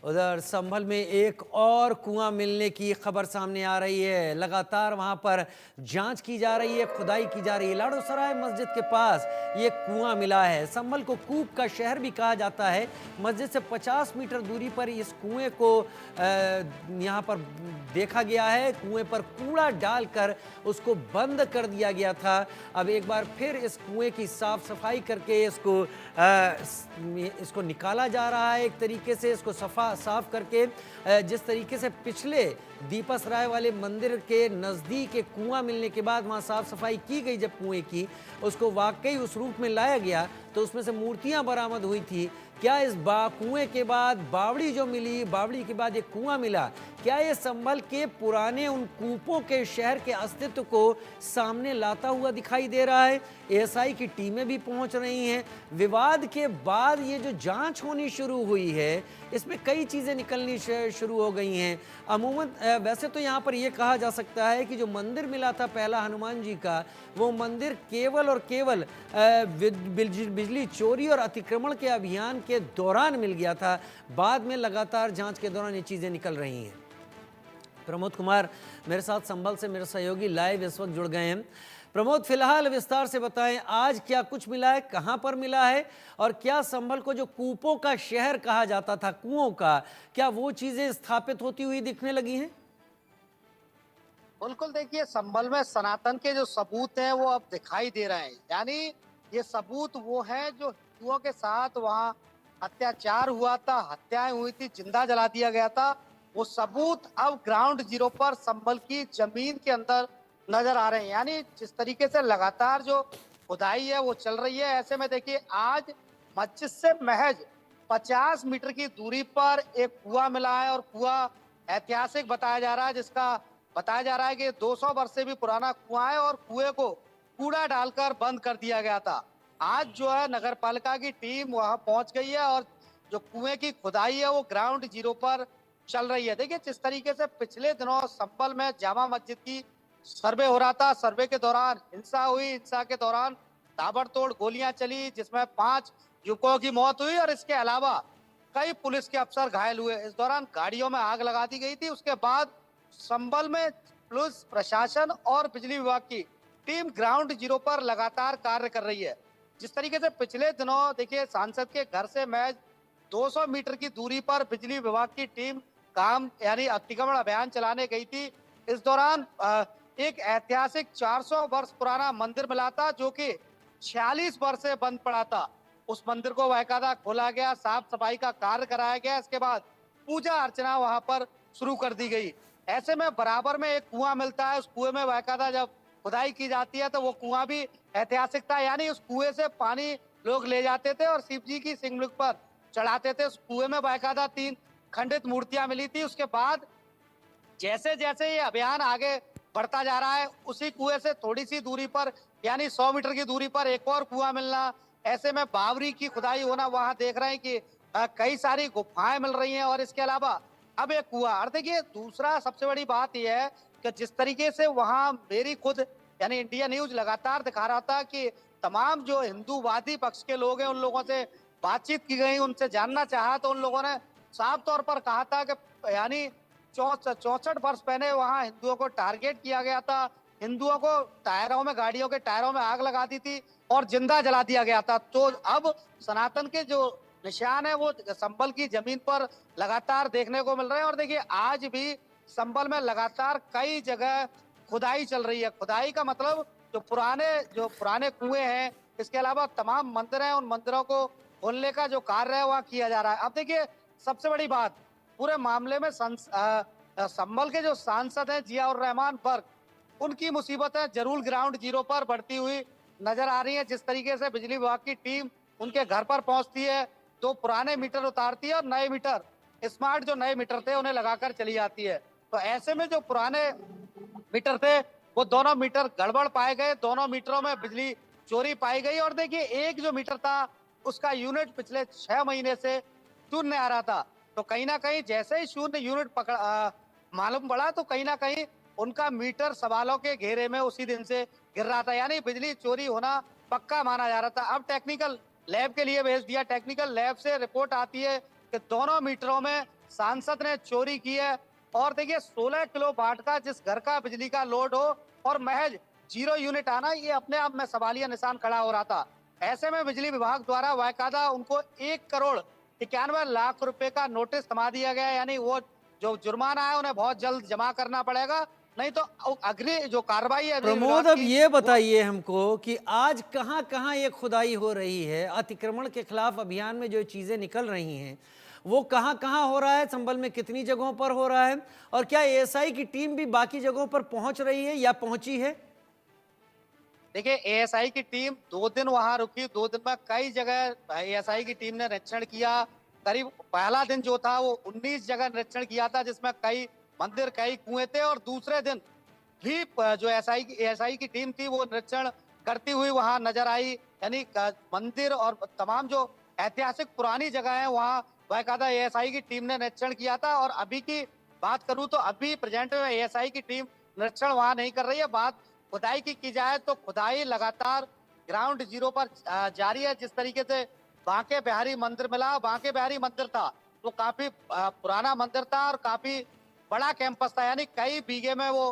उधर संभल में एक और कुआं मिलने की खबर सामने आ रही है। लगातार वहां पर जांच की जा रही है, खुदाई की जा रही है। लाड़ोसराय मस्जिद के पास ये कुआं मिला है। संभल को कूप का शहर भी कहा जाता है। मस्जिद से 50 मीटर दूरी पर इस कुएं को यहां पर देखा गया है। कुएं पर कूड़ा डालकर उसको बंद कर दिया गया था। अब एक बार फिर इस कुएं की साफ सफाई करके इसको निकाला जा रहा है। एक तरीके से इसको साफ करके जिस तरीके से पिछले दीपसराय वाले मंदिर के नज़दीक एक कुआं मिलने के बाद वहां साफ सफाई की गई, जब कुएं की उसको वाकई उस रूप में लाया गया तो उसमें से मूर्तियां बरामद हुई थी। क्या इस कुएं के बाद बावड़ी जो मिली, बावड़ी के बाद एक कुआं मिला, क्या ये संभल के पुराने उन कूपों के शहर के अस्तित्व को सामने लाता हुआ दिखाई दे रहा है? एएसआई की टीमें भी पहुंच रही हैं। विवाद के बाद ये जो जांच होनी शुरू हुई है, इसमें कई चीजें निकलनी शुरू हो गई हैं। अमूमन वैसे तो यहाँ पर यह कहा जा सकता है कि जो मंदिर मिला था पहला हनुमान जी का, वो मंदिर केवल और केवल बिजली चोरी और अतिक्रमण के अभियान के दौरान मिल गया था। बाद में लगातार जांच के दौरान ये चीजें निकल रही हैं। प्रमोद कुमार मेरे साथ संभल से मेरे सहयोगी लाइव इस वक्त जुड़ गए हैं। प्रमोद, फिलहाल विस्तार से बताएं, आज क्या कुछ मिला है, कहां पर मिला है, और क्या संभल को जो कूपों का शहर कहा जाता था, कुओं का, क्या वो चीजें स्थापित होती हुई दिखने लगी हैं? बिल्कुल, देखिए संभल में सनातन के जो सबूत हैं वो अब दिखाई दे रहे हैं। यानी ये सबूत वो है जो हिंदुओं के साथ वहाँ अत्याचार हुआ था, हत्याएं हुई थी, जिंदा जला दिया गया था। वो सबूत अब ग्राउंड जीरो पर संभल की जमीन के अंदर नजर आ रहे हैं। यानी जिस तरीके से लगातार जो खुदाई है वो चल रही है, ऐसे में देखिए आज मस्जिद से महज 50 मीटर की दूरी पर एक कुआं मिला है और कुआं ऐतिहासिक बताया जा रहा है, जिसका बताया जा रहा है कि 200 वर्ष से भी पुराना कुआं है और कुएं को कूड़ा डालकर बंद कर दिया गया था। आज जो है नगर पालिका की टीम वहां पहुंच गई है और जो कुएं की खुदाई है वो ग्राउंड जीरो पर चल रही है। देखिए जिस तरीके से पिछले दिनों संभल में जामा मस्जिद की सर्वे हो रहा था, सर्वे के दौरान हिंसा हुई, हिंसा के दौरान ताबड़तोड़ गोलियां चली, जिसमें 5 युवकों की मौत हुई और इसके अलावा कई पुलिस के अफसर घायल हुए। इस दौरान गाड़ियों में आग लगा दी गई थी। उसके बाद संभल में पुलिस प्रशासन और बिजली विभाग की टीम ग्राउंड जीरो पर लगातार कार्य कर रही है। जिस तरीके से पिछले दिनों देखिए सांसद के घर से महज 200 मीटर की दूरी पर बिजली विभाग की टीम काम यानी अतिक्रमण अभियान चलाने गई थी। इस दौरान एक ऐतिहासिक 400 वर्ष पुराना मंदिर मिला था जो कि 46 वर्ष से बंद पड़ा था। उस मंदिर को बाकायदा खोला गया, साफ सफाई का कार्य कराया गया। इसके बाद पूजा अर्चना वहां पर शुरू कर दी गई। ऐसे में बराबर में एक कुआं मिलता है, उस कुएं में बाकायदा जब खुदाई की जाती है तो वो कुआं भी ऐतिहासिक था। यानी उस कुएं से पानी लोग ले जाते थे और शिव जी की सिंगमुख पर चढ़ाते थे। उस कुएं में बाकायदा 3 खंडित मूर्तियां मिली थी। उसके बाद जैसे जैसे ये अभियान आगे बढ़ता जा रहा है, उसी कुएं से थोड़ी सी दूरी पर यानी 100 मीटर की दूरी पर एक और कुआं मिलना, ऐसे में बावरी की खुदाई होना, वहां देख रहे हैं कि कई सारी गुफाएं मिल रही हैं और इसके अलावा अब एक कुआं। और देखिए दूसरा सबसे बड़ी बात यह है कि जिस तरीके से वहां मेरी खुद यानी इंडिया न्यूज लगातार दिखा रहा था कि तमाम जो हिंदूवादी पक्ष के लोग हैं उन लोगों से बातचीत की गई, उनसे जानना चाहा तो उन लोगों ने साफ तौर पर कहा था कि यानी 64 वर्ष पहले वहां हिंदुओं को टारगेट किया गया था, हिंदुओं को टायरों में, गाड़ियों के टायरों में आग लगा दी थी और जिंदा जला दिया गया था। तो अब सनातन के जो निशान है वो संभल की जमीन पर लगातार देखने को मिल रहे हैं। और देखिए आज भी संभल में लगातार कई जगह खुदाई चल रही है। खुदाई का मतलब जो पुराने कुएं हैं, इसके अलावा तमाम मंदिर हैं, उन मंदिरों को खोलने का जो कार्य है वह किया जा रहा है। अब देखिए सबसे बड़ी बात पूरे मामले में संभल के जो सांसद हैं जियाउर रहमान बर्क, उनकी मुसीबतें जरूर ग्राउंड जीरो पर बढ़ती हुई नजर आ रही है। जिस तरीके से बिजली विभाग की टीम उनके घर पर पहुंचती है, तो पुराने मीटर उतारती है और नए मीटर, स्मार्ट जो नए मीटर थे उन्हें लगाकर चली जाती है। तो ऐसे में जो पुराने मीटर थे वो दोनों मीटर गड़बड़ पाए गए, दोनों मीटरों में बिजली चोरी पाई गई। और देखिए एक जो मीटर था उसका यूनिट पिछले 6 महीने से शून्य आ रहा था। तो कहीं ना कहीं जैसे ही शून्य यूनिट मालूम पड़ा तो कहीं ना कहीं उनका मीटर सवालों के घेरे में उसी दिन से गिर रहा था। यानी बिजली चोरी होना पक्का माना जा रहा था। अब टेक्निकल लैब के लिए भेज दिया, टेक्निकल लैब से रिपोर्ट आती है कि दोनों मीटरों में सांसद ने चोरी की है। और देखिए 16 किलो वाट का जिस घर का बिजली का लोड हो और महज 0 यूनिट आना, ये अपने आप में सवालिया निशान खड़ा हो रहा था। ऐसे में बिजली विभाग द्वारा बाकायदा उनको 1 करोड़ 91 लाख रुपए का नोटिस थमा दिया गया है। यानी वो जो जुर्माना है उन्हें बहुत जल्द जमा करना पड़ेगा, नहीं तो अग्नि जो कार्रवाई है बिजली विभाग प्रमोद, अब की ये वो। बताइए हमको कि आज कहाँ कहाँ ये खुदाई हो रही है, अतिक्रमण के खिलाफ अभियान में जो चीजें निकल रही हैं वो कहाँ कहाँ हो रहा है, संभल में कितनी जगहों पर हो रहा है, और क्या एएसआई की टीम भी बाकी जगहों पर पहुंच रही है या पहुंची है? देखिए एएसआई की टीम 2 दिन वहां रुकी, 2 दिन में कई जगह एएसआई की टीम ने निरीक्षण किया। करीब पहला दिन जो था वो 19 जगह निरीक्षण किया था, जिसमें कई मंदिर कई कुएं थे। और दूसरे दिन भी जो एएसआई की टीम थी वो निरीक्षण करती हुई वहां नजर आई। यानी मंदिर और तमाम जो ऐतिहासिक पुरानी जगह है वहां बाकायदा एएसआई की टीम ने निरीक्षण किया था। और अभी की बात करूं तो अभी प्रेजेंट में एएसआई की टीम निरीक्षण वहां नहीं कर रही है। बात खुदाई की जाए तो खुदाई लगातार ग्राउंड जीरो पर जारी है। जिस तरीके से बांके बिहारी मंदिर मिला, बांके बिहारी मंदिर था वो काफी पुराना मंदिर था और काफी बड़ा कैंपस था, यानी कई बीघे में वो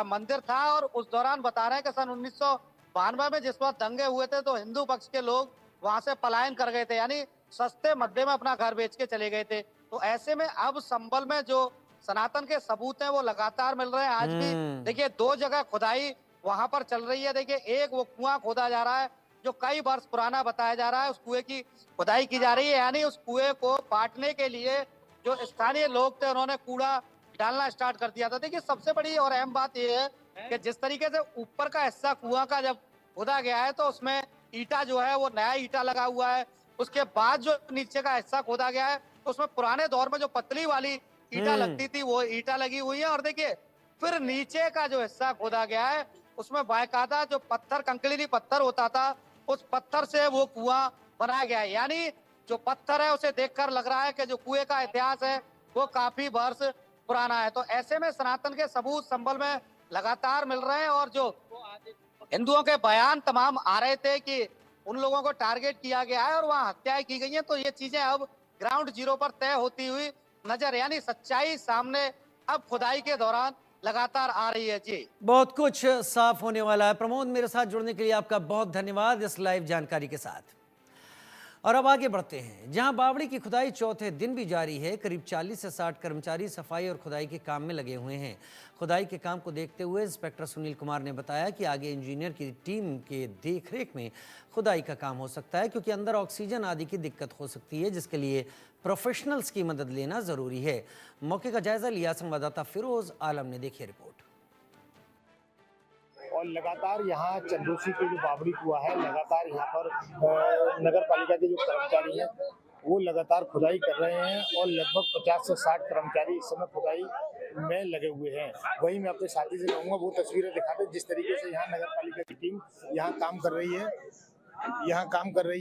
मंदिर था। और उस दौरान बता रहे हैं कि सन 1992 में जिस वक्त दंगे हुए थे तो हिंदू पक्ष के लोग वहां से पलायन कर गए थे, यानी सस्ते मध्य में अपना घर बेच के चले गए थे। तो ऐसे में अब संभल में जो सनातन के सबूत हैं वो लगातार मिल रहे हैं। आज भी देखिए 2 जगह खुदाई वहां पर चल रही है। देखिए एक वो कुआं खोदा जा रहा है जो कई वर्ष पुराना बताया जा रहा है, उस कुएं की खुदाई की जा रही है। यानी उस कुएं को पाटने के लिए जो स्थानीय लोग थे उन्होंने कूड़ा डालना स्टार्ट कर दिया था। देखिए सबसे बड़ी और अहम बात यह है कि जिस तरीके से ऊपर का हिस्सा कुआं का जब खोदा गया है तो उसमें ईटा जो है वो नया ईटा लगा हुआ है। उसके बाद जो नीचे का हिस्सा खोदा गया है तो उसमें पुराने दौर में जो पतली वाली ईटा लगती थी वो ईटा लगी हुई है। और देखिए फिर नीचे का जो हिस्सा खोदा गया है उसमें बाकायदा जो पत्थर कंकरीली पत्थर होता था उस पत्थर से वो कुआं बनाया गया है। यानी जो पत्थर है उसे देखकर लग रहा है कि जो कुएं का इतिहास है वो काफी वर्ष पुराना है। तो ऐसे में सनातन के सबूत संभल में लगातार मिल रहे हैं। और जो हिंदुओं के बयान तमाम आ रहे थे कि उन लोगों को टारगेट किया गया है और वहां हत्याएं की गई हैं, तो ये चीजें अब ग्राउंड जीरो पर तय होती हुई नजर, यानी सच्चाई सामने अब खुदाई के दौरान लगातार आ रही है। जी बहुत कुछ साफ होने वाला है। प्रमोद, मेरे साथ जुड़ने के लिए आपका बहुत धन्यवाद इस लाइव जानकारी के साथ। और अब आगे बढ़ते हैं, जहां बावड़ी की खुदाई चौथे दिन भी जारी है। करीब 40 से 60 कर्मचारी सफाई और खुदाई के काम में लगे हुए हैं। खुदाई के काम को देखते हुए इंस्पेक्टर सुनील कुमार ने बताया कि आगे इंजीनियर की टीम के देखरेख में खुदाई का काम हो सकता है, क्योंकि अंदर ऑक्सीजन आदि की दिक्कत हो सकती है, जिसके लिए प्रोफेशनल्स की मदद लेना जरूरी है। मौके का जायजा लिया संवाददाता फिरोज आलम ने, देखी रिपोर्ट। और लगातार यहाँ चंदोसी के जो बावड़ी कुआं है, लगातार यहाँ पर नगर पालिका के जो कर्मचारी हैं वो लगातार खुदाई कर रहे हैं और लगभग 50 से 60 कर्मचारी इस समय खुदाई में लगे हुए हैं। वहीं मैं अपने साथी से कहूँगा वो तस्वीरें दिखाते जिस तरीके से यहाँ नगर पालिका की टीम यहाँ काम कर रही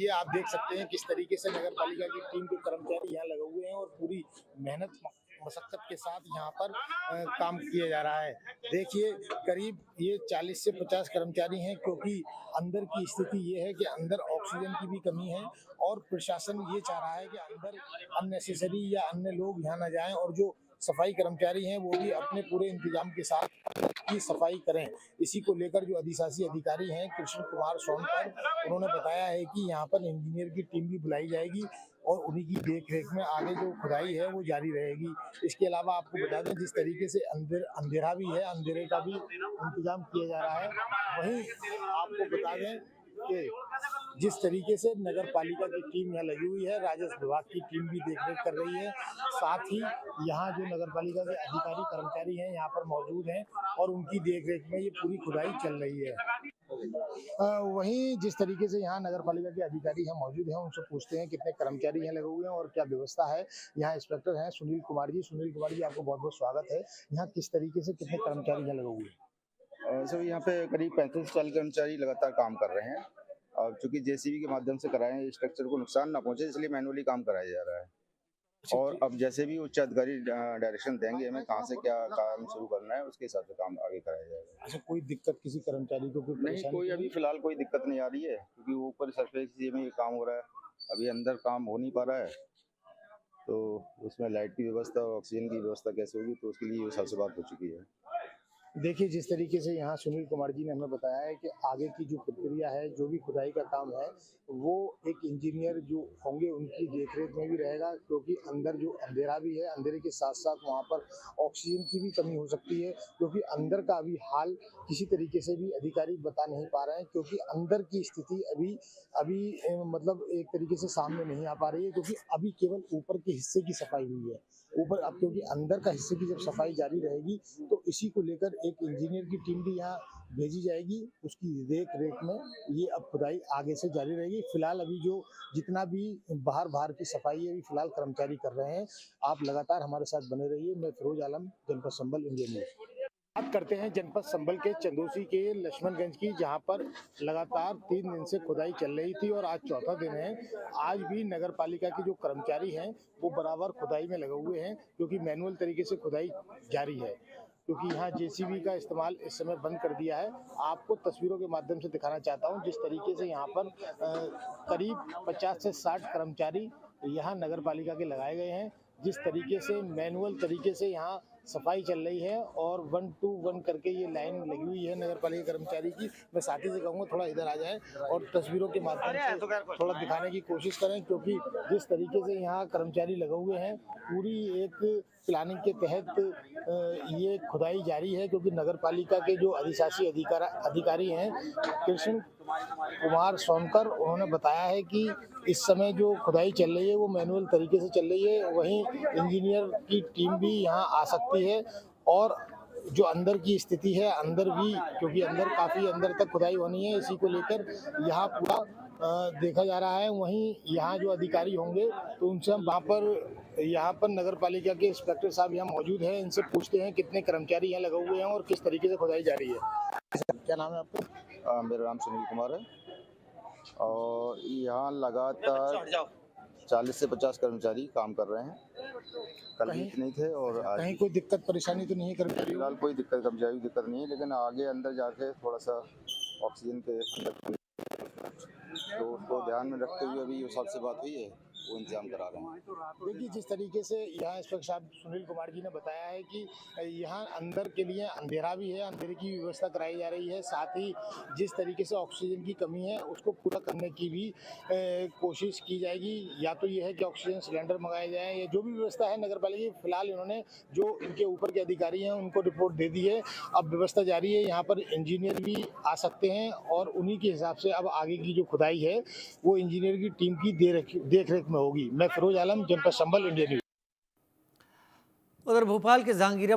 है। आप देख सकते हैं किस तरीके से नगर पालिका की टीम के कर्मचारी यहाँ लगे हुए हैं और पूरी मेहनत मशक्कत के साथ यहाँ पर काम किया जा रहा है। देखिए करीब ये 40 से 50 कर्मचारी हैं, क्योंकि अंदर की स्थिति ये है कि अंदर ऑक्सीजन की भी कमी है और प्रशासन ये चाह रहा है कि अंदर अननेसेसरी या अन्य लोग यहाँ न जाएं और जो सफाई कर्मचारी हैं वो भी अपने पूरे इंतजाम के साथ की सफाई करें। इसी को लेकर जो अधिशासी अधिकारी हैं कृष्ण कुमार सोनकर, उन्होंने बताया है कि यहाँ पर इंजीनियर की टीम भी बुलाई जाएगी और उन्हीं की देखरेख में आगे जो खुदाई है वो जारी रहेगी। इसके अलावा आपको बता दें जिस तरीके से अंधेरा भी है, अंधेरे का भी इंतजाम किया जा रहा है। वहीं आपको बता दें कि जिस तरीके से नगर पालिका की टीम यहाँ लगी हुई है, राजस्व विभाग की टीम भी देखरेख कर रही है। साथ ही यहाँ जो नगर पालिका के अधिकारी कर्मचारी हैं यहाँ पर मौजूद हैं और उनकी देखरेख में ये पूरी खुदाई चल रही है। वहीं जिस तरीके से यहाँ नगर पालिका के अधिकारी हैं मौजूद हैं, उनसे पूछते हैं कितने कर्मचारी यहाँ लगे हुए हैं और क्या व्यवस्था है। यहाँ इंस्पेक्टर हैं सुनील कुमार जी, आपको बहुत बहुत स्वागत है। यहाँ किस तरीके से कितने कर्मचारी यहाँ लगे हुए हैं? सर यहाँ पे करीब 35 से 40 कर्मचारी लगातार काम कर रहे हैं और चूंकि जेसीबी के माध्यम से कराए स्ट्रक्चर को नुकसान ना पहुंचे, इसलिए मैनुअली काम कराया जा रहा है। और अब जैसे भी उच्च अधिकारी डायरेक्शन देंगे हमें कहाँ से क्या काम शुरू करना है, उसके हिसाब से काम आगे कराया जाएगा। अच्छा, कोई दिक्कत किसी कर्मचारी को नहीं, कोई अभी फिलहाल कोई दिक्कत नहीं आ रही है, क्योंकि ऊपर सरफेस में ये काम हो रहा है, अभी अंदर काम हो नहीं पा रहा है। तो उसमें लाइट की व्यवस्था और ऑक्सीजन की व्यवस्था कैसे होगी, तो उसके लिए सबसे बात हो चुकी है। देखिए, जिस तरीके से यहाँ सुनील कुमार जी ने हमें बताया है कि आगे की जो प्रक्रिया है, जो भी खुदाई का काम है, वो एक इंजीनियर जो होंगे उनकी देखरेख में भी रहेगा, क्योंकि अंदर जो अंधेरा भी है, अंधेरे के साथ-साथ वहाँ पर ऑक्सीजन की भी कमी हो सकती है, क्योंकि अंदर का अभी हाल किसी तरीके से भी अधिकारी बता नहीं पा रहे हैं, क्योंकि अंदर की स्थिति अभी अभी मतलब एक तरीके से सामने नहीं आ पा रही है, क्योंकि अभी केवल ऊपर के हिस्से की सफाई हुई है। ऊपर अब क्योंकि अंदर का हिस्से की जब सफाई जारी रहेगी, तो इसी को लेकर एक इंजीनियर की टीम भी यहाँ भेजी जाएगी, उसकी देख रेख में ये अब खुदाई आगे से जारी रहेगी। फिलहाल अभी जो जितना भी बाहर की सफाई है, अभी फिलहाल कर्मचारी कर रहे हैं। आप लगातार हमारे साथ बने रहिए। मैं फिरोज आलम, जनपद संभल, इंडिया न्यूज़। बात करते हैं जनपद संभल के चंदोसी के लक्ष्मणगंज की, जहां पर लगातार 3 दिन से खुदाई चल रही थी और आज चौथा दिन है। आज भी नगर पालिका के जो कर्मचारी हैं वो बराबर खुदाई में लगे हुए हैं, क्योंकि मैनुअल तरीके से खुदाई जारी है, क्योंकि यहाँ जेसीबी का इस्तेमाल इस समय बंद कर दिया है। आपको तस्वीरों के माध्यम से दिखाना चाहता हूँ जिस तरीके से यहाँ पर करीब 50 से 60 कर्मचारी यहाँ नगर पालिका के लगाए गए हैं। जिस तरीके से मैनुअल तरीके से यहाँ सफाई चल रही है और 1 to 1 करके ये लाइन लगी हुई है नगर पालिका कर्मचारी की। मैं साथी से कहूँगा थोड़ा इधर आ जाए और तस्वीरों के माध्यम से थोड़ा दिखाने की कोशिश करें, क्योंकि जिस तरीके से यहाँ कर्मचारी लगे हुए हैं, पूरी एक प्लानिंग के तहत ये खुदाई जारी है, क्योंकि नगर पालिका के जो अधिशासी अधिकारी हैं कृष्ण कुमार सोनकर, उन्होंने बताया है कि इस समय जो खुदाई चल रही है वो मैनुअल तरीके से चल रही है। वहीं इंजीनियर की टीम भी यहाँ आ सकती है और जो अंदर की स्थिति है, अंदर भी, क्योंकि अंदर काफ़ी अंदर तक खुदाई होनी है, इसी को लेकर यहाँ पूरा देखा जा रहा है। वहीं यहाँ जो अधिकारी होंगे तो उनसे हम यहाँ पर नगर पालिका के इंस्पेक्टर साहब यहाँ मौजूद हैं, इनसे पूछते हैं कितने कर्मचारी यहाँ लगे हुए हैं और किस तरीके से खुदाई जारी है। क्या नाम है आपका? मेरा नाम सुनील कुमार है और यहाँ लगातार 40 से 50 कर्मचारी काम कर रहे हैं। कल भी इतने ही थे और आज कहीं कोई दिक्कत परेशानी तो नहीं है कर्मचारी? फिलहाल कोई कर्मचारी दिक्कत नहीं है, लेकिन आगे अंदर जाके थोड़ा सा ऑक्सीजन के अंदर तो उसको ध्यान में रखते हुए अभी उस सबसे बात हुई है, वो इंतजाम करा रहे हैं। देखिए, जिस तरीके से यहाँ इंस्पेक्टर साहब सुनील कुमार जी ने बताया है कि यहाँ अंदर के लिए अंधेरा भी है, अंधेरे की व्यवस्था कराई जा रही है, साथ ही जिस तरीके से ऑक्सीजन की कमी है उसको पूरा करने की भी कोशिश की जाएगी। या तो ये है कि ऑक्सीजन सिलेंडर मंगाए जाएँ या जो भी व्यवस्था है नगर पालिका की, फिलहाल इन्होंने जो इनके ऊपर के अधिकारी हैं उनको रिपोर्ट दे दी है। अब व्यवस्था जारी है, यहाँ पर इंजीनियर भी आ सकते हैं और उन्हीं के हिसाब से अब आगे की जो खुदाई है वो इंजीनियर की टीम की देख रेख में होगी। मैं फिरोज आलम, जनपद संभल, इंडिया न्यूज़। उधर भोपाल के जहांगीरा